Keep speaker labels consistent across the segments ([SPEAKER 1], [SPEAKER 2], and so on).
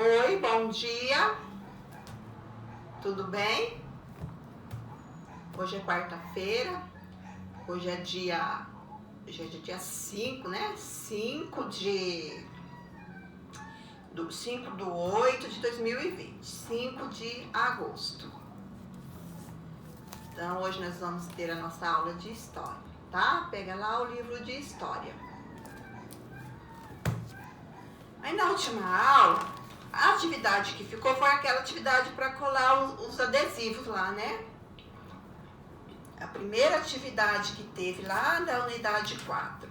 [SPEAKER 1] Oi, bom dia. Tudo bem? Hoje é quarta-feira. Hoje é dia 5, né? 5 do 8 de 2020, 5 de agosto. Então, hoje nós vamos ter a nossa aula de história, tá? Pega lá o livro de história. Aí na última aula, a atividade que ficou foi aquela atividade para colar os adesivos lá, né? A primeira atividade que teve lá da unidade 4,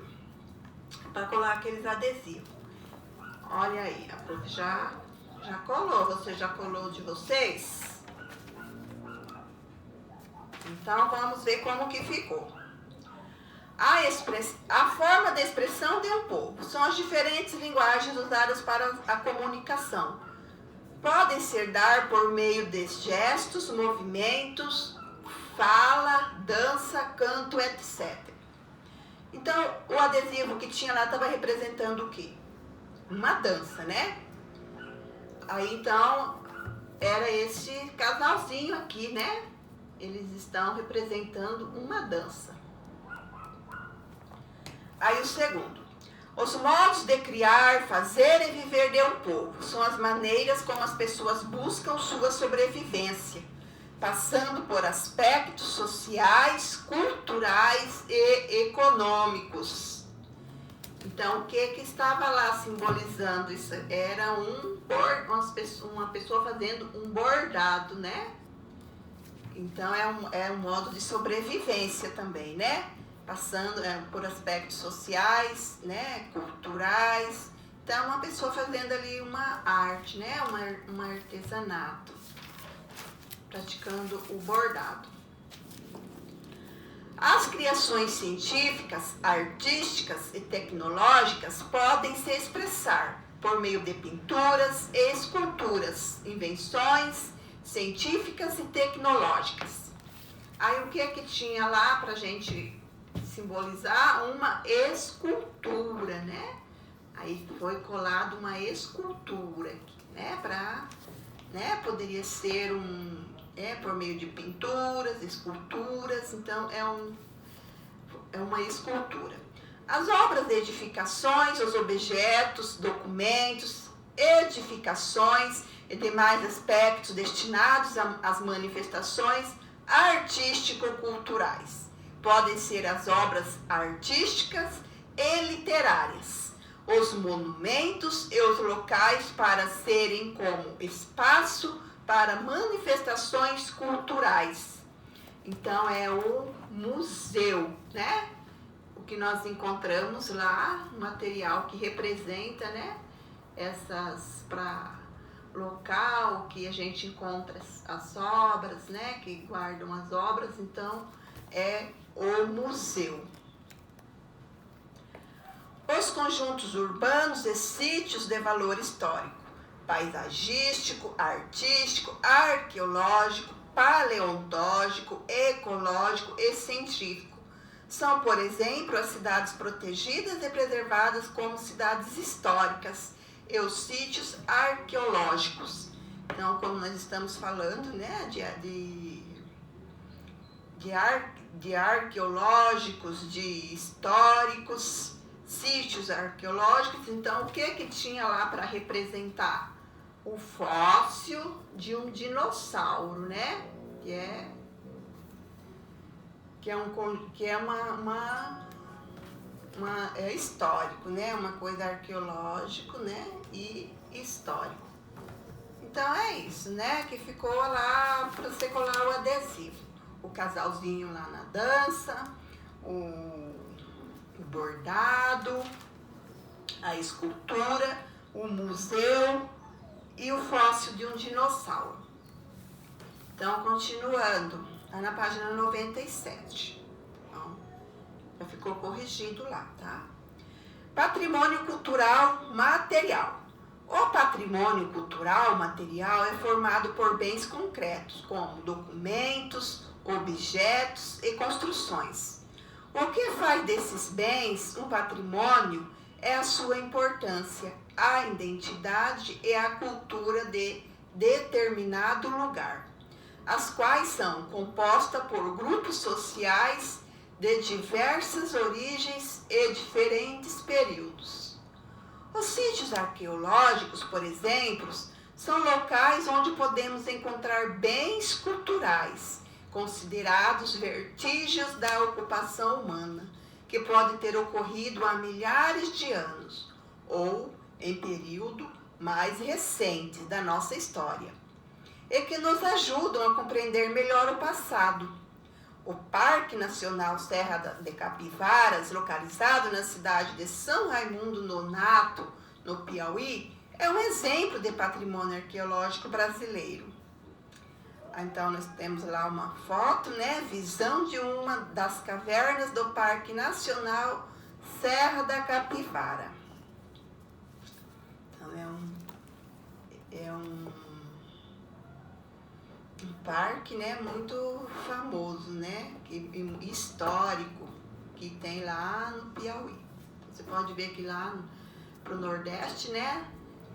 [SPEAKER 1] para colar aqueles adesivos. Olha aí, a prof já colou. Você já colou de vocês? Então, vamos ver como que ficou. A forma de expressão de um povo são as diferentes linguagens usadas para a comunicação. Podem ser dadas por meio de gestos, movimentos, fala, dança, canto, etc. Então, o adesivo que tinha lá estava representando o quê? Uma dança, né? Aí, então, era esse casalzinho aqui, né? Eles estão representando uma dança. Aí o segundo. Os modos de criar, fazer e viver de um povo são as maneiras como as pessoas buscam sua sobrevivência, passando por aspectos sociais, culturais e econômicos. Então, o que estava lá simbolizando isso? Era uma pessoa fazendo um bordado, né? Então, é um modo de sobrevivência também, né? Passando por aspectos sociais, né, culturais. Então, uma pessoa fazendo ali uma arte, né, um artesanato, praticando o bordado. As criações científicas, artísticas e tecnológicas podem se expressar por meio de pinturas e esculturas, invenções científicas e tecnológicas. Aí, o que tinha lá para a gente simbolizar? Uma escultura, né? Aí foi colado uma escultura aqui, né? Poderia ser por meio de pinturas, esculturas, então é uma escultura. As obras de edificações, os objetos, documentos, edificações e demais aspectos destinados às manifestações artístico-culturais. Podem ser as obras artísticas e literárias, os monumentos e os locais para serem como espaço para manifestações culturais. Então, é o museu, né? O que nós encontramos lá, material que representa, né? Para local que a gente encontra as obras, né? Que guardam as obras, então é o museu. Os conjuntos urbanos e sítios de valor histórico, paisagístico, artístico, arqueológico, paleontológico, ecológico e científico. São, por exemplo, as cidades protegidas e preservadas como cidades históricas e os sítios arqueológicos. Então, como nós estamos falando, né, de arqueológicos, de históricos, sítios arqueológicos. Então, o que tinha lá para representar? O fóssil de um dinossauro, né? É histórico, né? Uma coisa arqueológico, né? E histórico. Então, é isso, né? Que ficou lá para você colar o adesivo. O casalzinho lá na dança, o bordado, a escultura, o museu e o fóssil de um dinossauro. Então, continuando, está na página 97. Então, já ficou corrigido lá, tá? Patrimônio cultural material. O patrimônio cultural material é formado por bens concretos, como documentos, objetos e construções. O que faz desses bens um patrimônio é a sua importância, a identidade e a cultura de determinado lugar, as quais são compostas por grupos sociais de diversas origens e diferentes períodos. Os sítios arqueológicos, por exemplo, são locais onde podemos encontrar bens culturais, considerados vestígios da ocupação humana, que pode ter ocorrido há milhares de anos, ou em período mais recente da nossa história, e que nos ajudam a compreender melhor o passado. O Parque Nacional Serra de Capivaras, localizado na cidade de São Raimundo Nonato, no Piauí, é um exemplo de patrimônio arqueológico brasileiro. Então, nós temos lá uma foto, né? Visão de uma das cavernas do Parque Nacional Serra da Capivara. Então, é um parque, né, muito famoso, né? Histórico, que tem lá no Piauí. Você pode ver que lá para o Nordeste, né?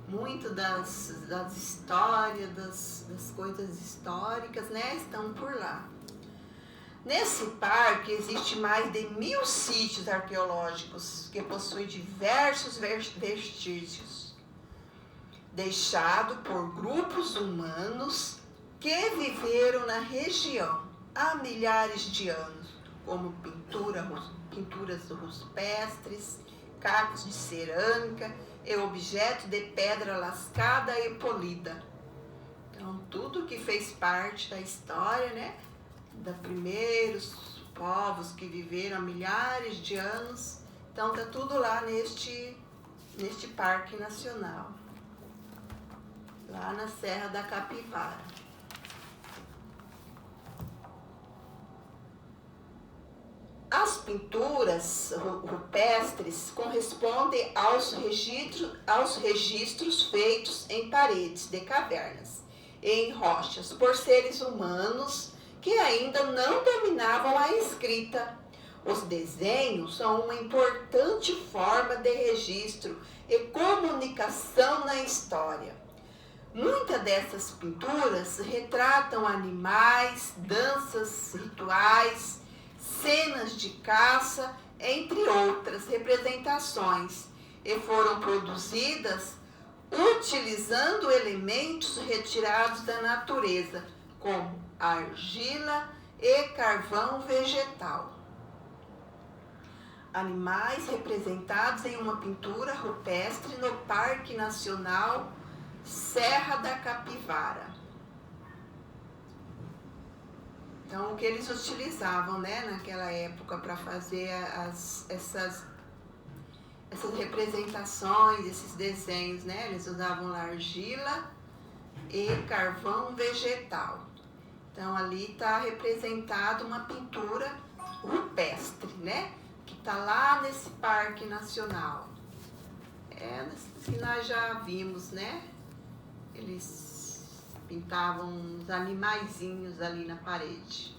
[SPEAKER 1] Muito das histórias, das coisas históricas, né, estão por lá. Nesse parque existe mais de 1000 sítios arqueológicos que possuem diversos vestígios, deixados por grupos humanos que viveram na região há milhares de anos, como pinturas rupestres, cacos de cerâmica e objetos de pedra lascada e polida. Então, tudo que fez parte da história, né, dos primeiros povos que viveram há milhares de anos, então tá tudo lá neste Parque Nacional, lá na Serra da Capivara. As pinturas rupestres correspondem aos registros feitos em paredes de cavernas e em rochas por seres humanos que ainda não dominavam a escrita. Os desenhos são uma importante forma de registro e comunicação na história. Muitas dessas pinturas retratam animais, danças, rituais, cenas de caça, entre outras representações, e foram produzidas utilizando elementos retirados da natureza, como argila e carvão vegetal. Animais representados em uma pintura rupestre no Parque Nacional Serra da Capivara. Então, o que eles utilizavam, né, naquela época para fazer essas representações, esses desenhos, né? Eles usavam argila e carvão vegetal. Então, ali está representada uma pintura rupestre, né? Que está lá nesse Parque Nacional. Que nós já vimos, né? Eles pintavam uns animaizinhos ali na parede.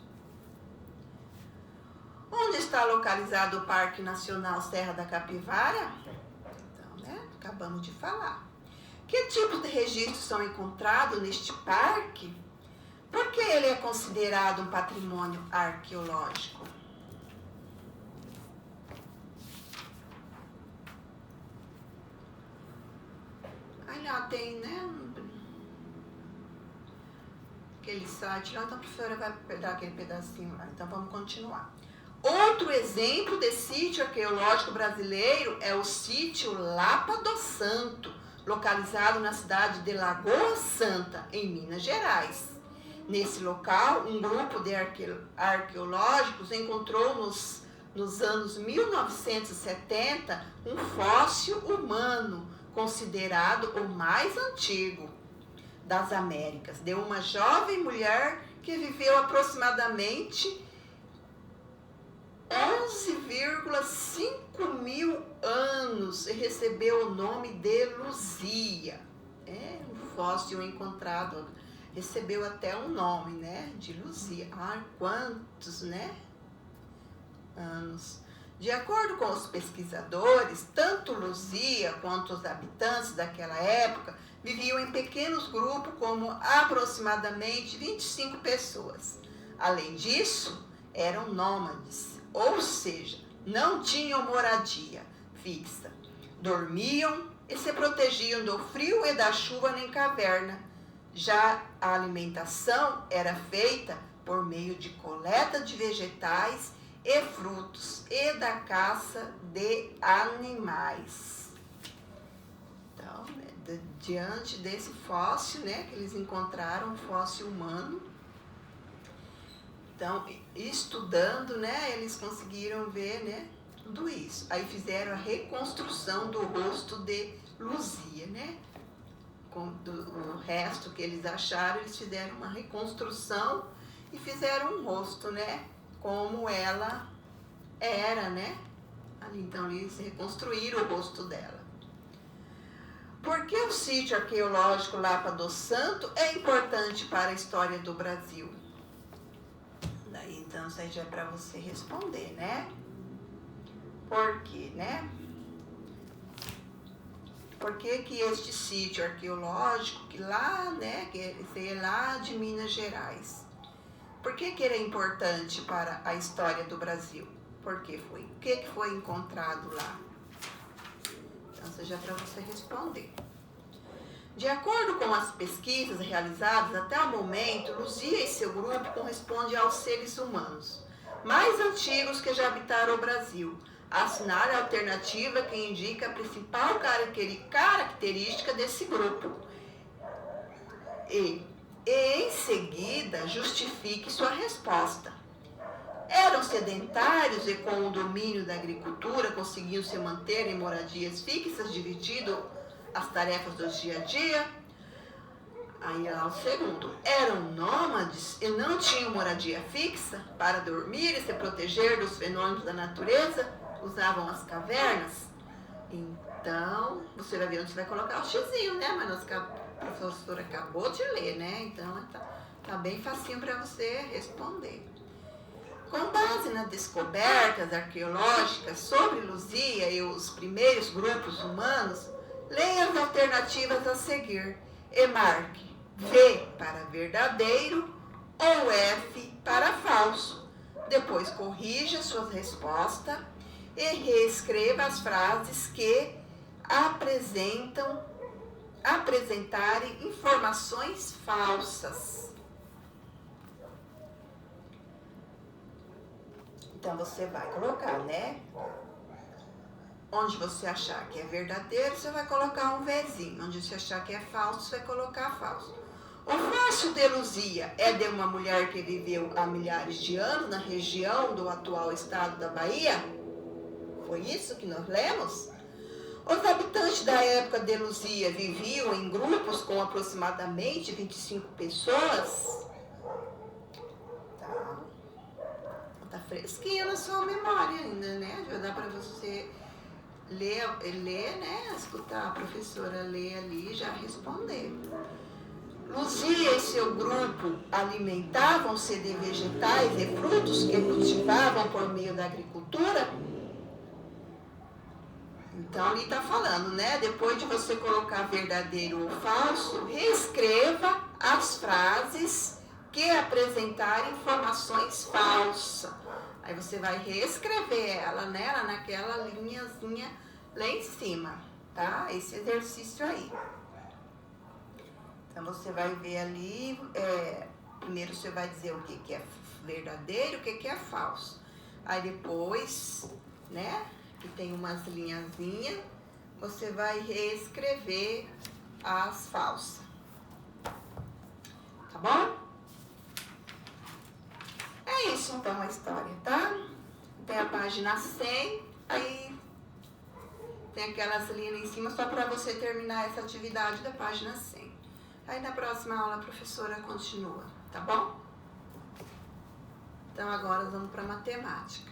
[SPEAKER 1] Onde está localizado o Parque Nacional Serra da Capivara? Então, né, acabamos de falar. Que tipos de registros são encontrados neste parque? Por que ele é considerado um patrimônio arqueológico? Aí lá tem, né, aquele site lá, então a professora vai dar aquele pedacinho lá. Então vamos continuar. Outro exemplo de sítio arqueológico brasileiro é o sítio Lapa do Santo, localizado na cidade de Lagoa Santa, em Minas Gerais. Nesse local, um grupo de arqueológicos encontrou nos anos 1970 um fóssil humano, considerado o mais antigo das Américas, de uma jovem mulher que viveu aproximadamente 11,5 mil anos e recebeu o nome de Luzia. Um fóssil encontrado, recebeu até um nome, né, de Luzia. Quantos, né, anos. De acordo com os pesquisadores, tanto Luzia quanto os habitantes daquela época viviam em pequenos grupos, como aproximadamente 25 pessoas. Além disso, eram nômades, ou seja, não tinham moradia fixa. Dormiam e se protegiam do frio e da chuva em caverna. Já a alimentação era feita por meio de coleta de vegetais e frutos e da caça de animais. Então, diante desse fóssil, né, que eles encontraram, um fóssil humano, então, estudando, né, eles conseguiram ver, né, tudo isso. Aí fizeram a reconstrução do rosto de Luzia, né? O resto que eles acharam, eles fizeram uma reconstrução e fizeram um rosto, né? Como ela era, né? Então, eles reconstruíram o rosto dela. Por que o sítio arqueológico Lapa do Santo é importante para a história do Brasil? Daí, então, isso aí já é para você responder, né? Por quê, né? Por que este sítio arqueológico, que lá, né, que é lá de Minas Gerais, por que ele é importante para a história do Brasil? Por que foi? O que foi encontrado lá? Então, seja para você responder. De acordo com as pesquisas realizadas até o momento, Luzia e seu grupo correspondem aos seres humanos mais antigos que já habitaram o Brasil. Assinar a alternativa que indica a principal característica desse grupo. E em seguida, justifique sua resposta. Eram sedentários e com o domínio da agricultura conseguiam se manter em moradias fixas, dividindo as tarefas do dia a dia? Aí lá o segundo. Eram nômades e não tinham moradia fixa para dormir e se proteger dos fenômenos da natureza? Usavam as cavernas? Então, você vai ver onde você vai colocar o xizinho, né? Mas a professora acabou de ler, né? Então, tá bem facinho para você responder. Com base nas descobertas arqueológicas sobre Luzia e os primeiros grupos humanos, leia as alternativas a seguir e marque V para verdadeiro ou F para falso. Depois corrija suas respostas e reescreva as frases que apresentarem informações falsas. Então, você vai colocar, né? Onde você achar que é verdadeiro, você vai colocar um Vzinho. Onde você achar que é falso, você vai colocar falso. O fóssil de Luzia é de uma mulher que viveu há milhares de anos na região do atual estado da Bahia? Foi isso que nós lemos? Os habitantes da época de Luzia viviam em grupos com aproximadamente 25 pessoas? Tá fresquinho na sua memória ainda, né? Já dá para você ler, né? Escutar a professora ler ali e já responder. Luzia e seu grupo alimentavam-se de vegetais e frutos que cultivavam por meio da agricultura? Então, ali está falando, né? Depois de você colocar verdadeiro ou falso, reescreva as frases que apresentarem informações falsas. Aí você vai reescrever ela, né? Naquela linhazinha lá em cima, tá? Esse exercício aí. Então, você vai ver ali, primeiro você vai dizer o que é verdadeiro, o que é falso. Aí depois, né? Que tem umas linhazinhas, você vai reescrever as falsas. Tá bom? É isso então a história, tá? Tem a página 100, aí tem aquelas linhas em cima só para você terminar essa atividade da página 100. Aí na próxima aula a professora continua, tá bom? Então agora vamos para matemática.